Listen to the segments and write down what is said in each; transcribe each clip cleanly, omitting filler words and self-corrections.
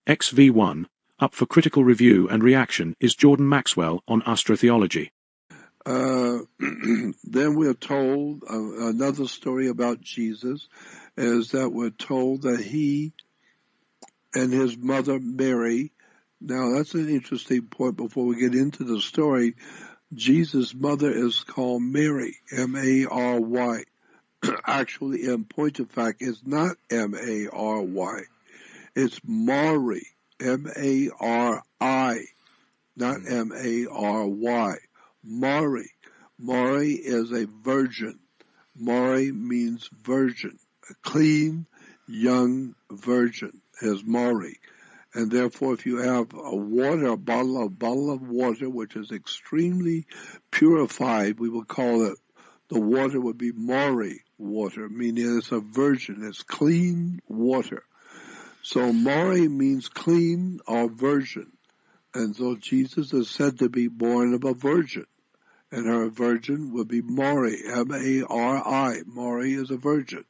XVONE, up for critical review and reaction is Jordan Maxwell on astrotheology. Then we're told another story about Jesus is that we're told that he and his mother Mary. Now that's an interesting point before we get into the story. Jesus' mother is called Mary, M-A-R-Y. Actually, in point of fact, it's not M-A-R-Y. It's Mari, M-A-R-I, not M-A-R-Y. Mari. Mari is a virgin. Mari means virgin. A clean, young virgin is Mari. And therefore, if you have a bottle of water, which is extremely purified, we will call it, the water would be Mari water, meaning it's a virgin, it's clean water. So Mari means clean or virgin. And so Jesus is said to be born of a virgin. And her virgin would be Mari, M-A-R-I. Mari is a virgin.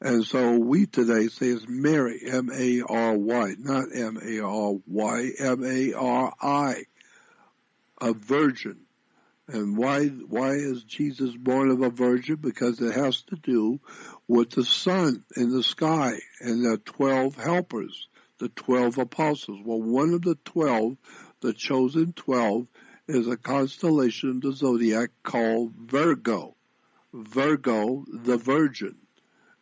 And so we today say it's Mary, M-A-R-Y, not M-A-R-Y, M-A-R-I, a virgin. And why is Jesus born of a virgin? Because it has to do with the sun in the sky and the 12 helpers, the 12 apostles. Well, one of the 12, the chosen 12, is a constellation of the zodiac called Virgo. Virgo, the virgin.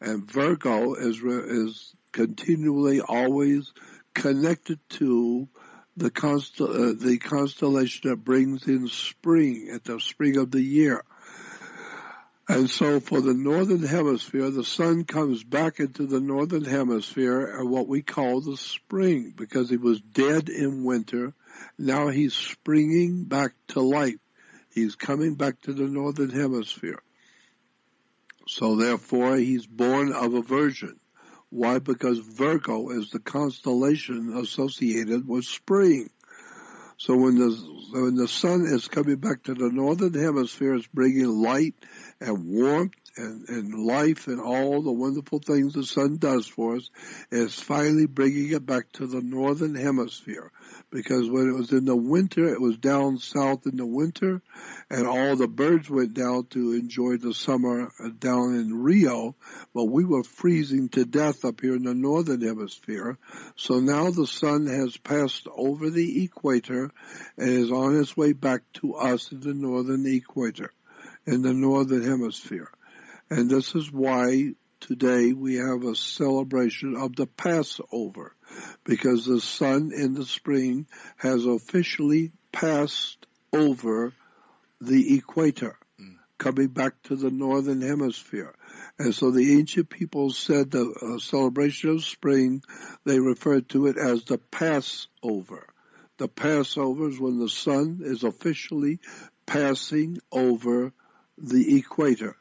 And Virgo is continually always connected to the constellation that brings in spring, at the spring of the year. And so for the northern hemisphere, the sun comes back into the northern hemisphere at what we call the spring, because he was dead in winter. Now he's springing back to life. He's coming back to the northern hemisphere. So therefore, he's born of a virgin. Why? Because Virgo is the constellation associated with spring. So when the sun is coming back to the northern hemisphere, it's bringing light and warmth and life and all the wonderful things the sun does for us. It's finally bringing it back to the northern hemisphere. Because when it was in the winter, it was down south in the winter, and all the birds went down to enjoy the summer down in Rio, but we were freezing to death up here in the northern hemisphere. So now the sun has passed over the equator and is on its way back to us in the northern equator, in the northern hemisphere. And this is why today we have a celebration of the Passover, because the sun in the spring has officially passed over the equator, coming back to the northern hemisphere. And so the ancient people said the celebration of spring, they referred to it as the Passover. The Passover is when the sun is officially passing over the equator.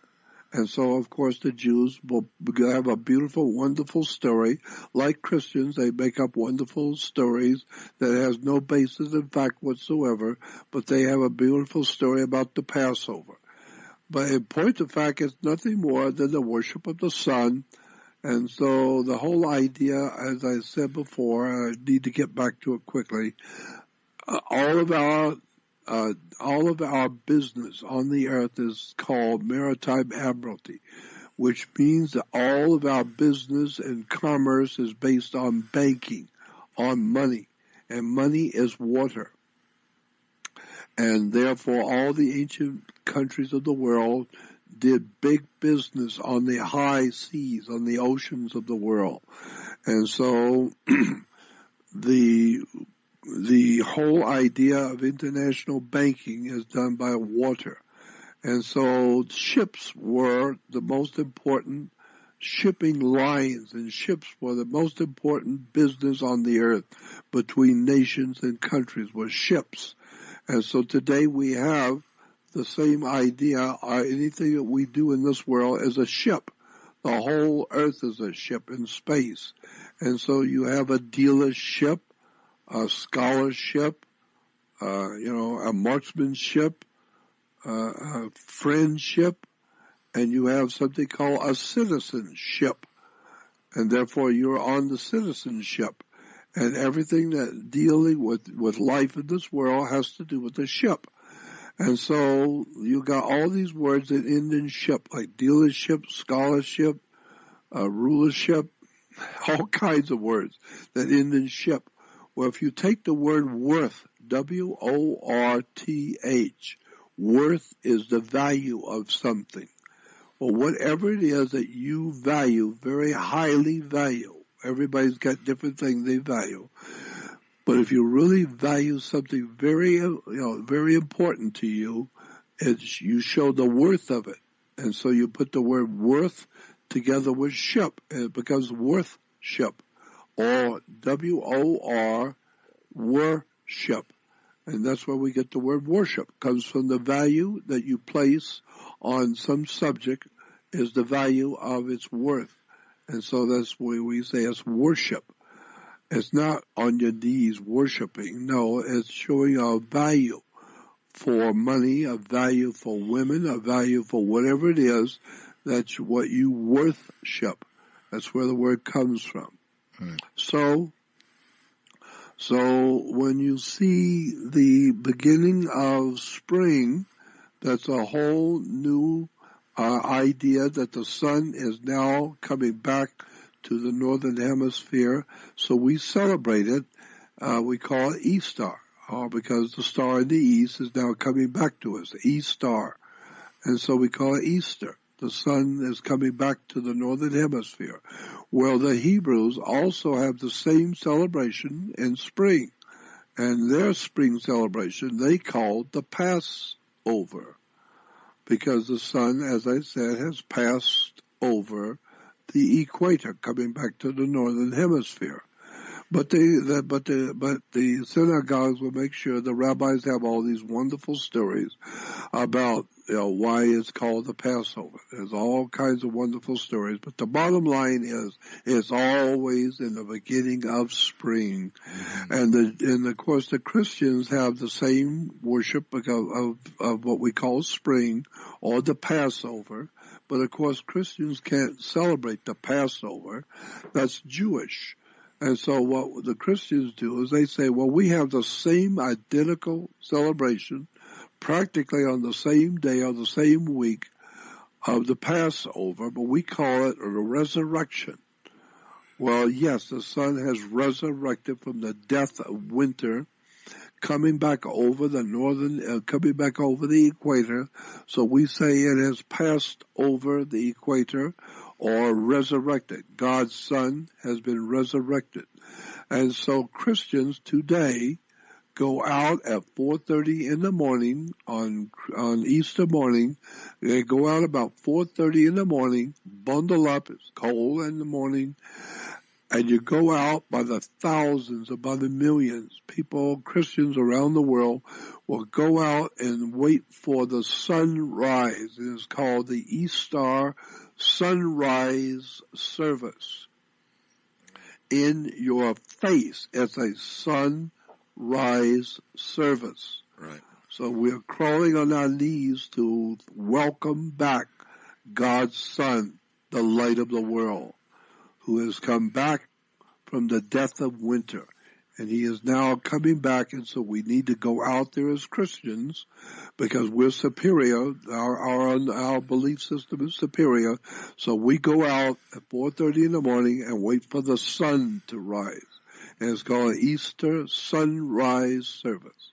And so, of course, the Jews will have a beautiful, wonderful story. Like Christians, they make up wonderful stories that has no basis in fact whatsoever, but they have a beautiful story about the Passover. But in point of fact, it's nothing more than the worship of the sun. And so the whole idea, as I said before, I need to get back to it quickly, all of our business on the earth is called maritime admiralty, which means that all of our business and commerce is based on banking, on money, and money is water. And therefore, all the ancient countries of the world did big business on the high seas, on the oceans of the world. And so the whole idea of international banking is done by water. And so ships were the most important shipping lines, and ships were the most important business on the earth between nations and countries were ships. And so today we have the same idea. Anything that we do in this world is a ship. The whole earth is a ship in space. And so you have a dealership, a scholarship, a marksmanship, a friendship, and you have something called a citizenship. And therefore you're on the citizenship. And everything that dealing with life in this world has to do with the ship. And so you got all these words that end in ship, like dealership, scholarship, rulership, all kinds of words that end in ship. Well, if you take the word worth, W-O-R-T-H, worth is the value of something. Well, whatever it is that you value, very highly value. Everybody's got different things they value. But if you really value something very important to you, you show the worth of it. And so you put the word worth together with ship, and it becomes worthship, or W-O-R, worship. And that's where we get the word worship. It comes from the value that you place on some subject is the value of its worth. And so that's why we say it's worship. It's not on your knees worshiping. No, it's showing a value for money, a value for women, a value for whatever it is. That's what you worship. That's where the word comes from. Hmm. So when you see the beginning of spring, that's a whole new idea that the sun is now coming back to the northern hemisphere. So we celebrate it. We call it Easter, because the star in the east is now coming back to us, the East Star. And so we call it Easter. The sun is coming back to the northern hemisphere. Well, the Hebrews also have the same celebration in spring. And their spring celebration they called the Passover, because the sun, as I said, has passed over the equator, coming back to the northern hemisphere. But the synagogues will make sure the rabbis have all these wonderful stories about why it's called the Passover. There's all kinds of wonderful stories, but the bottom line is it's always in the beginning of spring, and of course the Christians have the same worship of what we call spring or the Passover. But of course Christians can't celebrate the Passover. That's Jewish. And so what the Christians do is they say, well, we have the same identical celebration practically on the same day or the same week of the Passover, but we call it a resurrection. Well, yes, the sun has resurrected from the death of winter, coming back over the equator. So we say it has passed over the equator, or resurrected. God's Son has been resurrected. And so Christians today go out at 4:30 in the morning on Easter morning. They go out about 4:30 in the morning, bundle up, it's cold in the morning, and you go out by the thousands or by the millions. People, Christians around the world, will go out and wait for the sunrise. It is called the Easter sunrise service. In your face, it's a sunrise service. Right. So we're crawling on our knees to welcome back God's Son, the light of the world, who has come back from the death of winter. And he is now coming back, and so we need to go out there as Christians because we're superior. Our belief system is superior. So we go out at 4:30 in the morning and wait for the sun to rise. And it's called an Easter sunrise service.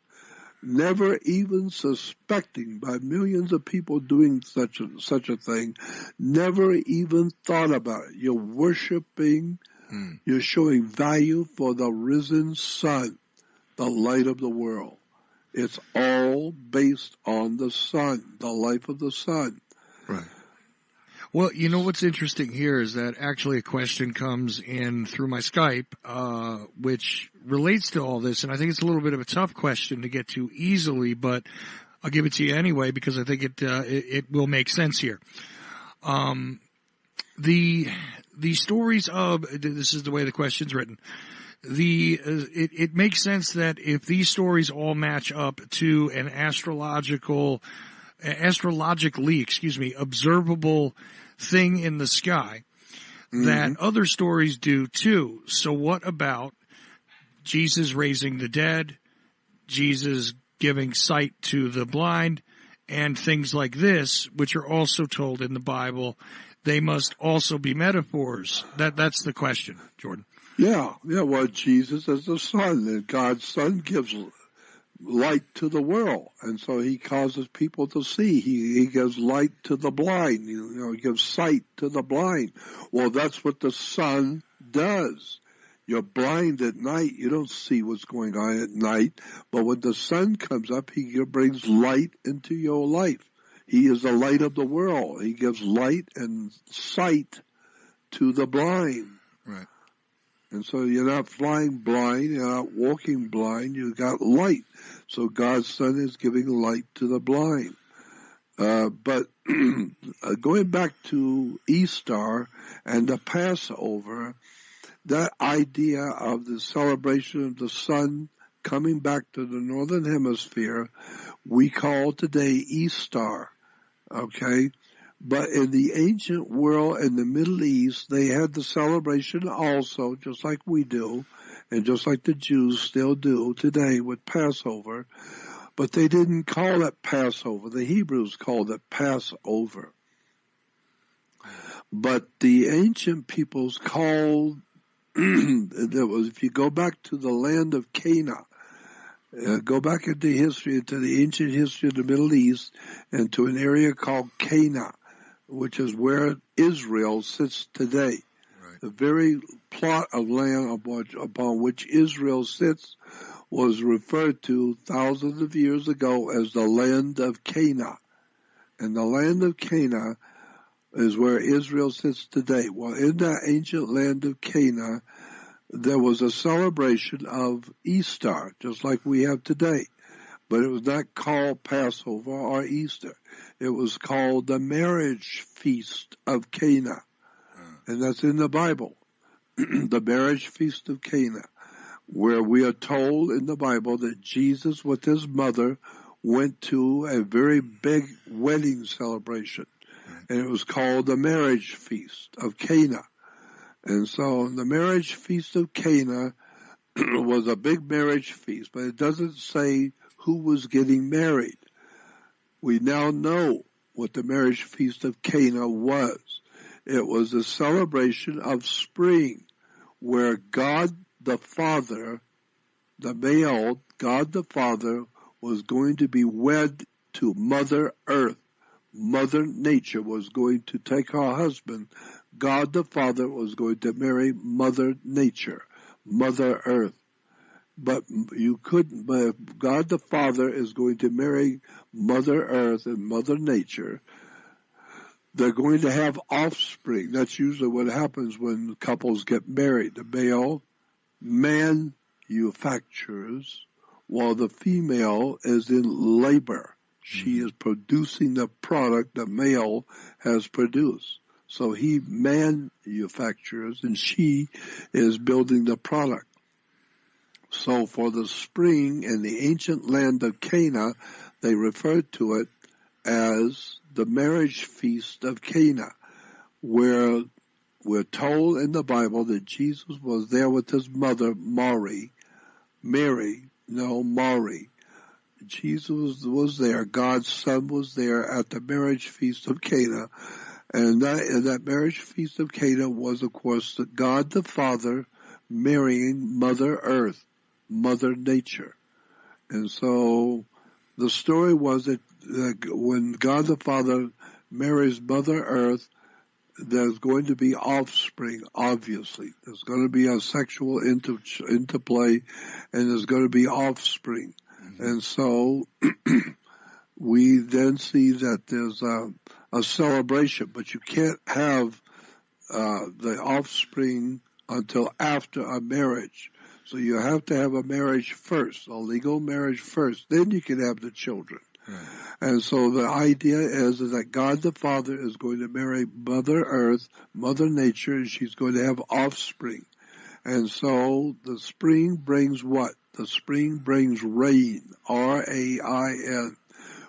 Never even suspecting, by millions of people doing such a thing, never even thought about it. You're worshiping. You're showing value for the risen sun, the light of the world. It's all based on the sun, the life of the sun. Right. Well, you know what's interesting here is that actually a question comes in through my Skype, which relates to all this, and I think it's a little bit of a tough question to get to easily, but I'll give it to you anyway because I think it will make sense here. The stories of, this is the way the question's written, it makes sense that if these stories all match up to an astrologically, observable thing in the sky, that other stories do too. So what about Jesus raising the dead, Jesus giving sight to the blind, and things like this, which are also told in the Bible, they must also be metaphors. That's the question, Jordan. Yeah. Well, Jesus is the Son, and God's Son gives light to the world, and so he causes people to see. He gives light to the blind. He gives sight to the blind. Well, that's what the Son does. You're blind at night. You don't see what's going on at night. But when the sun comes up, he brings light into your life. He is the light of the world. He gives light and sight to the blind. Right. And so you're not flying blind, you're not walking blind, you got light. So God's Son is giving light to the blind. But going back to Easter and the Passover, that idea of the celebration of the sun coming back to the northern hemisphere, we call today Easter, okay? But in the ancient world, in the Middle East, they had the celebration also, just like we do, and just like the Jews still do today with Passover. But they didn't call it Passover. The Hebrews called it Passover. But the ancient peoples called, if you go back to the land of Canaan, go back into history, into the ancient history of the Middle East, and to an area called Canaan, which is where Israel sits today. Right. The very plot of land upon which Israel sits was referred to thousands of years ago as the land of Canaan. And the land of Canaan is where Israel sits today. Well, in that ancient land of Canaan, there was a celebration of Easter, just like we have today. But it was not called Passover or Easter. It was called the marriage feast of Cana. And that's in the Bible. The marriage feast of Cana, where we are told in the Bible that Jesus with his mother went to a very big wedding celebration. And it was called the marriage feast of Cana. And so the marriage feast of Cana was a big marriage feast, but it doesn't say who was getting married. We now know what the marriage feast of Cana was. It was a celebration of spring, where God the Father, the male, God the Father, was going to be wed to Mother Earth. Mother Nature was going to take her husband. God the Father was going to marry Mother Nature, Mother Earth. But you couldn't, but God the Father is going to marry Mother Earth and Mother Nature. They're going to have offspring. That's usually what happens when couples get married. The male manufactures while the female is in labor. She is producing the product the male has produced. So he manufactures and she is building the product. So for the spring in the ancient land of Cana, they referred to it as the marriage feast of Cana, where we're told in the Bible that Jesus was there with his mother, Mary. Jesus was there. God's Son was there at the marriage feast of Cana. And that marriage feast of Cana was, of course, God the Father marrying Mother Earth, Mother Nature. And so the story was that when God the Father marries Mother Earth, there's going to be offspring, obviously. There's going to be a sexual interplay, and there's going to be offspring. Mm-hmm. And so we then see that there's a celebration, but you can't have the offspring until after a marriage. So you have to have a marriage first, a legal marriage first. Then you can have the children. Right. And so the idea is that God the Father is going to marry Mother Earth, Mother Nature, and she's going to have offspring. And so the spring brings what? The spring brings rain, R-A-I-N,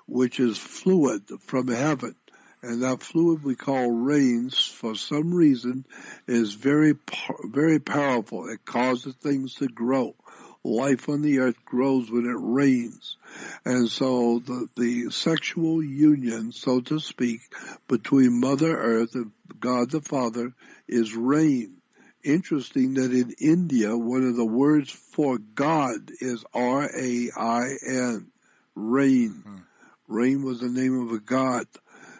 which is fluid from heaven. And that fluid we call rains, for some reason, is very powerful. It causes things to grow. Life on the earth grows when it rains. And so the sexual union, so to speak, between Mother Earth and God the Father is rain. Interesting that in India, one of the words for God is R-A-I-N, rain. Rain was the name of a god.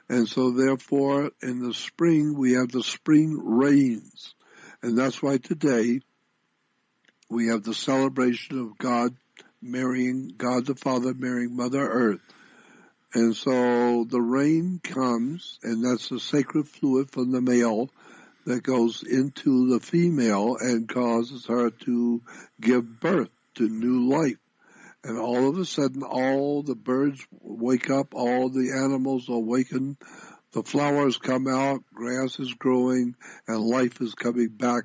And so therefore, in the spring, we have the spring rains. And that's why today we have the celebration of God the Father marrying Mother Earth. And so the rain comes, and that's the sacred fluid from the male that goes into the female and causes her to give birth to new life. And all of a sudden, all the birds wake up, all the animals awaken, the flowers come out, grass is growing, and life is coming back.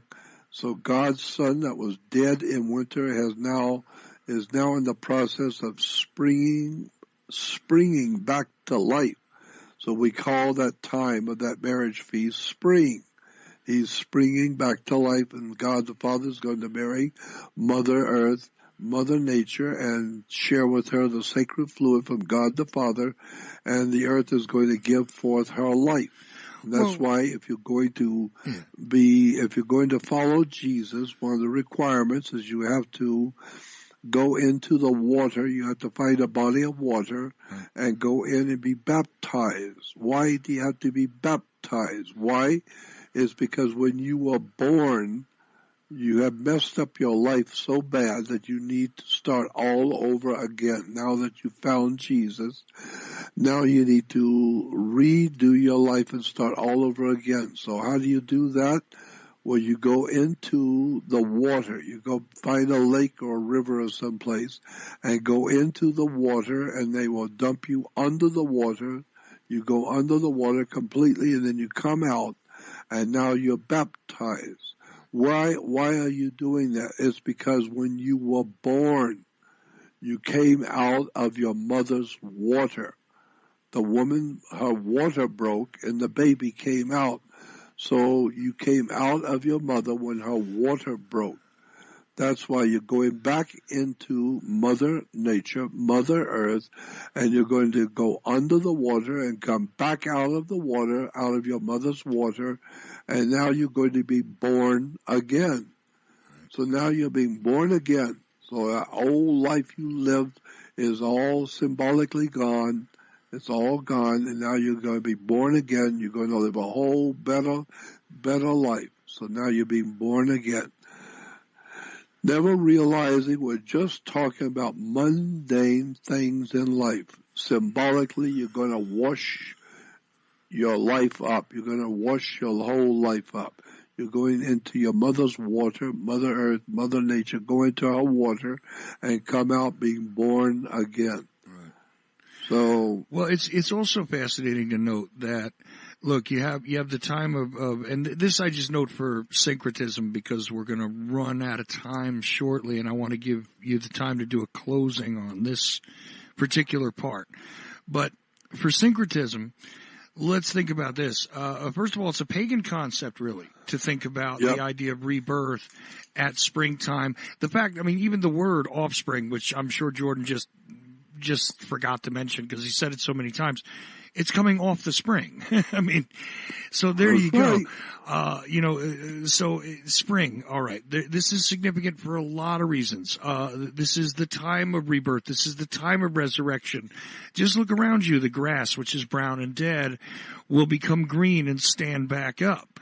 So God's Son that was dead in winter is now in the process of springing back to life. So we call that time of that marriage feast spring. He's springing back to life, and God the Father is going to marry Mother Earth, Mother Nature, and share with her the sacred fluid from God the Father, and the earth is going to give forth her life. And that's why if you're going to follow Jesus, one of the requirements is you have to go into the water. You have to find a body of water and go in and be baptized. Why do you have to be baptized? Why? Is because when you were born, you have messed up your life so bad that you need to start all over again. Now that you found Jesus, now you need to redo your life and start all over again. So how do you do that? Well, you go into the water. You go find a lake or a river or someplace and go into the water, and they will dump you under the water. You go under the water completely, and then you come out, and now you're baptized. Why are you doing that? It's because when you were born, you came out of your mother's water. The woman, her water broke and the baby came out. So you came out of your mother when her water broke. That's why you're going back into Mother Nature, Mother Earth, and you're going to go under the water and come back out of the water, out of your mother's water, and now you're going to be born again. So now you're being born again. So that old life you lived is all symbolically gone. It's all gone, and now you're going to be born again. You're going to live a whole better life. So now you're being born again. Never realizing we're just talking about mundane things in life. Symbolically, you're going to wash your life up. You're going to wash your whole life up. You're going into your mother's water, Mother Earth, Mother Nature, go into her water and come out being born again. Right. So, well, it's also fascinating to note that, look, you have the time of, and this I just note for syncretism because we're going to run out of time shortly, and I want to give you the time to do a closing on this particular part. But for syncretism, let's think about this. First of all, it's a pagan concept, really, to think about the idea of rebirth at springtime. The fact, I mean, even the word offspring, which I'm sure Jordan just forgot to mention because he said it so many times, it's coming off the spring. I mean, so there you go. So spring, all right. This is significant for a lot of reasons. This is the time of rebirth. This is the time of resurrection. Just look around you. The grass, which is brown and dead, will become green and stand back up.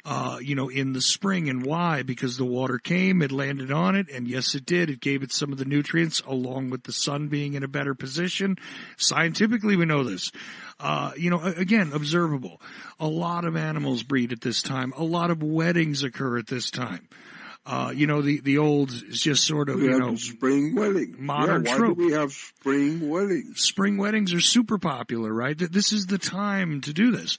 In the spring. And why? Because the water came, it landed on it, and yes, it did. It gave it some of the nutrients, along with the sun being in a better position. Scientifically, we know this. Again, observable. A lot of animals breed at this time. A lot of weddings occur at this time. The old is just sort of, spring wedding. Modern trope. Why do we have spring weddings? Spring weddings are super popular, right? This is the time to do this.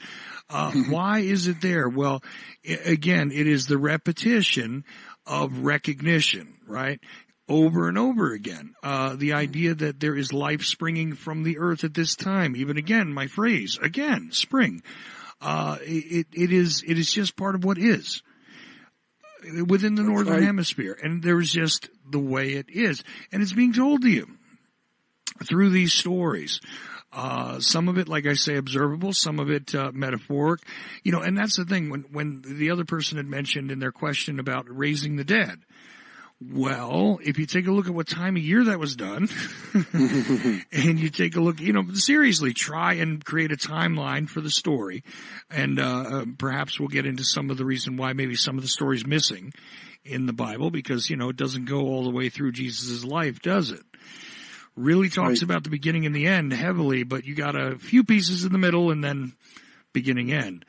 Why is it there? Well, again, it is the repetition of recognition, right? over and over again. The idea that there is life springing from the earth at this time. Even again, my phrase, again, spring. It is just part of what is within the northern hemisphere. And there's just the way it is. And it's being told to you through these stories. Some of it, like I say, observable, some of it, metaphoric, and that's the thing when the other person had mentioned in their question about raising the dead. Well, if you take a look at what time of year that was done, and you take a look, seriously, try and create a timeline for the story, and perhaps we'll get into some of the reason why maybe some of the story's missing in the Bible, because, it doesn't go all the way through Jesus' life, does it? Really talks about the beginning and the end heavily, but you got a few pieces in the middle and then beginning end.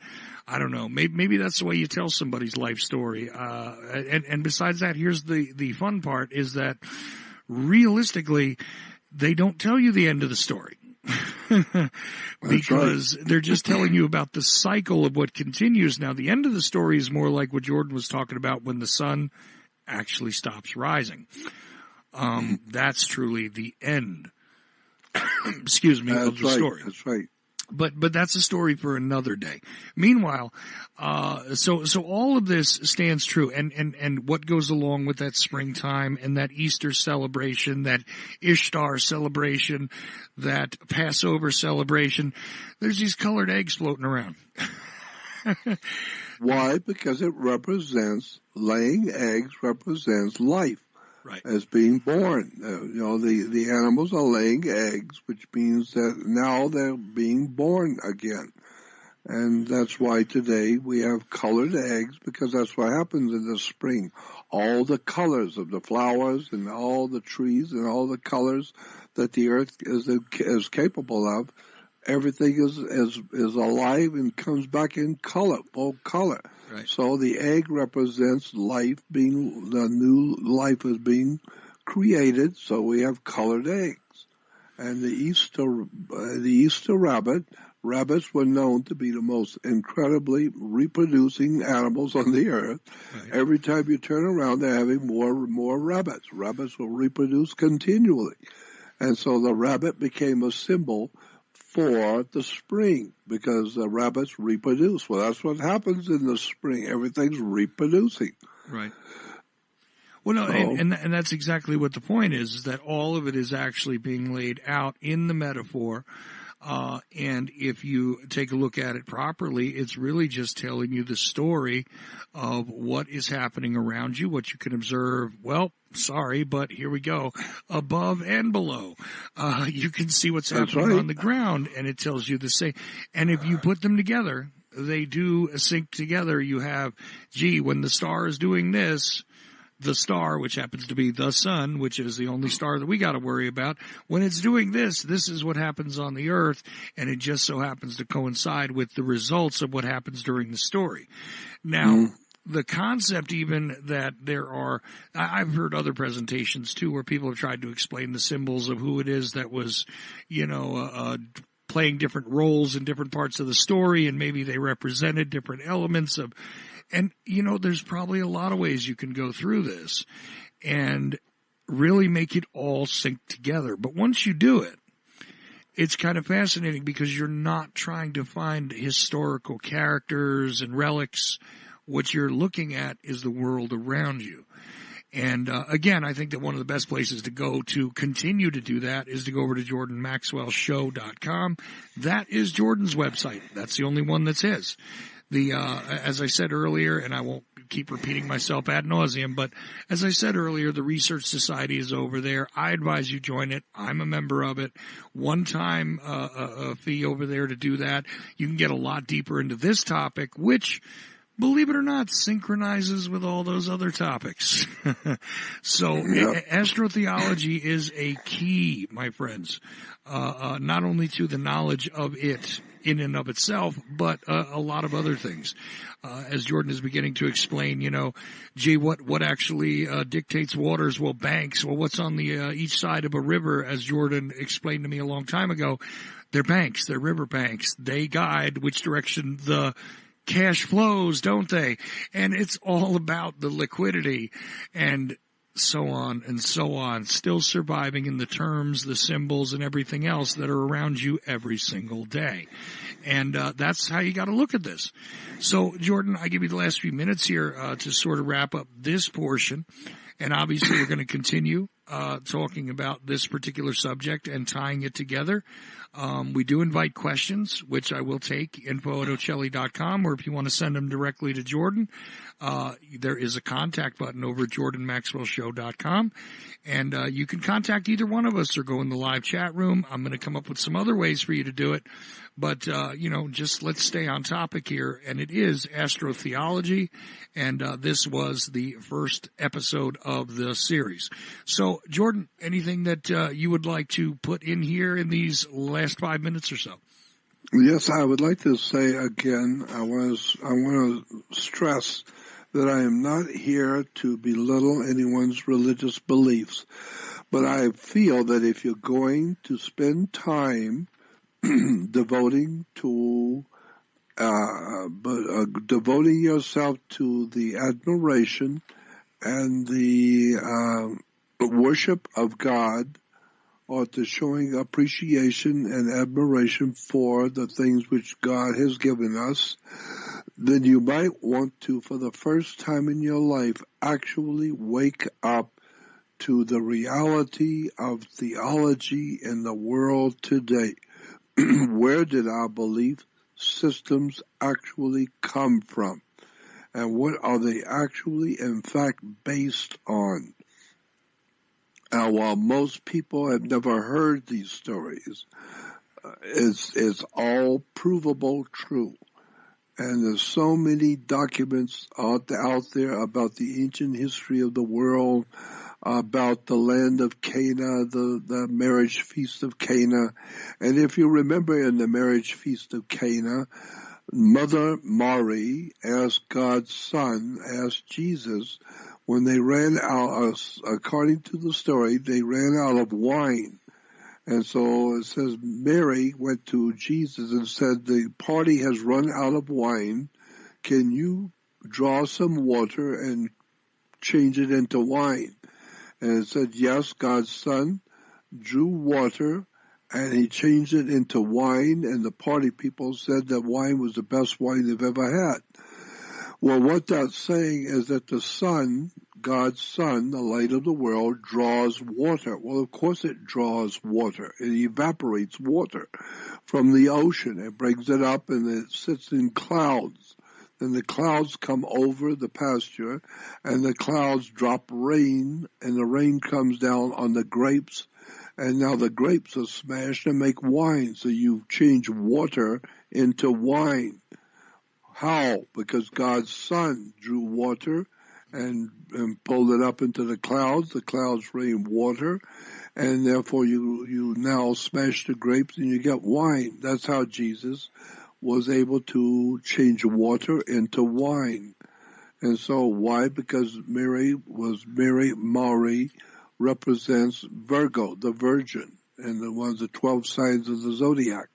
I don't know. Maybe that's the way you tell somebody's life story. And besides that, here's the fun part is that realistically, they don't tell you the end of the story. Because they're just telling you about the cycle of what continues. Now, the end of the story is more like what Jordan was talking about when the sun actually stops rising. That's truly the end. Excuse me, of the story. That's right. But that's a story for another day. Meanwhile, so all of this stands true, and what goes along with that springtime and that Easter celebration, that Ishtar celebration, that Passover celebration. There's these colored eggs floating around. Why? Because it represents, laying eggs represents life. Right. As being born. The animals are laying eggs, which means that now they're being born again. And that's why today we have colored eggs, because that's what happens in the spring. All the colors of the flowers and all the trees and all the colors that the earth is capable of, everything is alive and comes back in color, full color. Right. So the egg represents life the new life is being created. So we have colored eggs. And the Easter rabbits were known to be the most incredibly reproducing animals on the earth. Right. Every time you turn around, they're having more rabbits. Rabbits will reproduce continually. And so the rabbit became a symbol for the spring, because the rabbits reproduce. Well, that's what happens in the spring. Everything's reproducing. Right. Well, no, and that's exactly what the point is that all of it is actually being laid out in the metaphor. And if you take a look at it properly, it's really just telling you the story of what is happening around you, what you can observe. Well, sorry, but here we go. Above and below. You can see what's happening on the ground, and it tells you the same. And if you put them together, they do sync together. You have, when the star is doing this, the star, which happens to be the sun, which is the only star that we got to worry about, when it's doing this is what happens on the earth, and it just so happens to coincide with the results of what happens during the story. Now, the concept even that there are, I've heard other presentations too where people have tried to explain the symbols of who it is that was, playing different roles in different parts of the story, and maybe they represented different elements of. And, there's probably a lot of ways you can go through this and really make it all sync together. But once you do it, it's kind of fascinating because you're not trying to find historical characters and relics. What you're looking at is the world around you. And again, I think that one of the best places to go to continue to do that is to go over to JordanMaxwellShow.com. That is Jordan's website. That's the only one that's his. As I said earlier, and I won't keep repeating myself ad nauseum, but as I said earlier, the Research Society is over there. I advise you join it. I'm a member of it. One-time fee over there to do that. You can get a lot deeper into this topic, which, believe it or not, synchronizes with all those other topics. So astrotheology is a key, my friends, not only to the knowledge of it in and of itself, but a lot of other things. As Jordan is beginning to explain, what actually dictates waters? Well, banks. Well, what's on the each side of a river? As Jordan explained to me a long time ago, they're banks. They're river banks. They guide which direction the cash flows, don't they? And it's all about the liquidity. And so on and so on, still surviving in the terms, the symbols, and everything else that are around you every single day. And that's how you got to look at this. So, Jordan, I give you the last few minutes here to sort of wrap up this portion. And obviously, we're going to continue talking about this particular subject and tying it together. We do invite questions, which I will take, info@ocelli.com, or if you want to send them directly to Jordan, there is a contact button over at jordanmaxwellshow.com. And you can contact either one of us or go in the live chat room. I'm going to come up with some other ways for you to do it. But, just let's stay on topic here. And it is astrotheology. And this was the first episode of the series. So, Jordan, anything that you would like to put in here in these last 5 minutes or so? Yes, I would like to say again, I want to stress that I am not here to belittle anyone's religious beliefs. But I feel that if you're going to spend time devoting yourself to the admiration and the worship of God, or to showing appreciation and admiration for the things which God has given us, then you might want to, for the first time in your life, actually wake up to the reality of theology in the world today. Where did our belief systems actually come from? And what are they actually, in fact, based on? Now, while most people have never heard these stories, it's all provable true. And there's so many documents out there about the ancient history of the world, about the land of Cana, the marriage feast of Cana. And if you remember in the marriage feast of Cana, Mother Mary asked God's Son, asked Jesus, when they ran out, according to the story, they ran out of wine. And so it says Mary went to Jesus and said, the party has run out of wine. Can you draw some water and change it into wine? And it said, yes, God's Son drew water and he changed it into wine. And the party people said that wine was the best wine they've ever had. Well, what that's saying is that the Son, God's Son, the light of the world, draws water. Well, of course it draws water. It evaporates water from the ocean. It brings it up and it sits in clouds. Then the clouds come over the pasture and the clouds drop rain and the rain comes down on the grapes. And now the grapes are smashed and make wine. So you change water into wine. How? Because God's Son drew water and pulled it up into the clouds. The clouds rain water, and therefore you now smash the grapes and you get wine. That's how Jesus was able to change water into wine. And so why? Because Mary represents Virgo, the Virgin, and one of the 12 signs of the zodiac.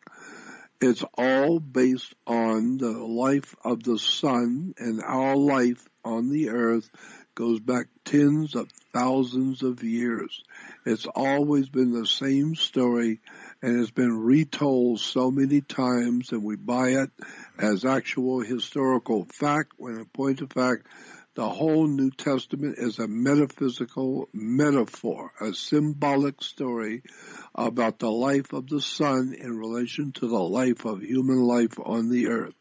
It's all based on the life of the Son, and our life on the earth goes back tens of thousands of years. It's always been the same story, and it's been retold so many times, and we buy it as actual historical fact, when in point of fact, the whole New Testament is a metaphysical metaphor, a symbolic story about the life of the Son in relation to the life of human life on the earth.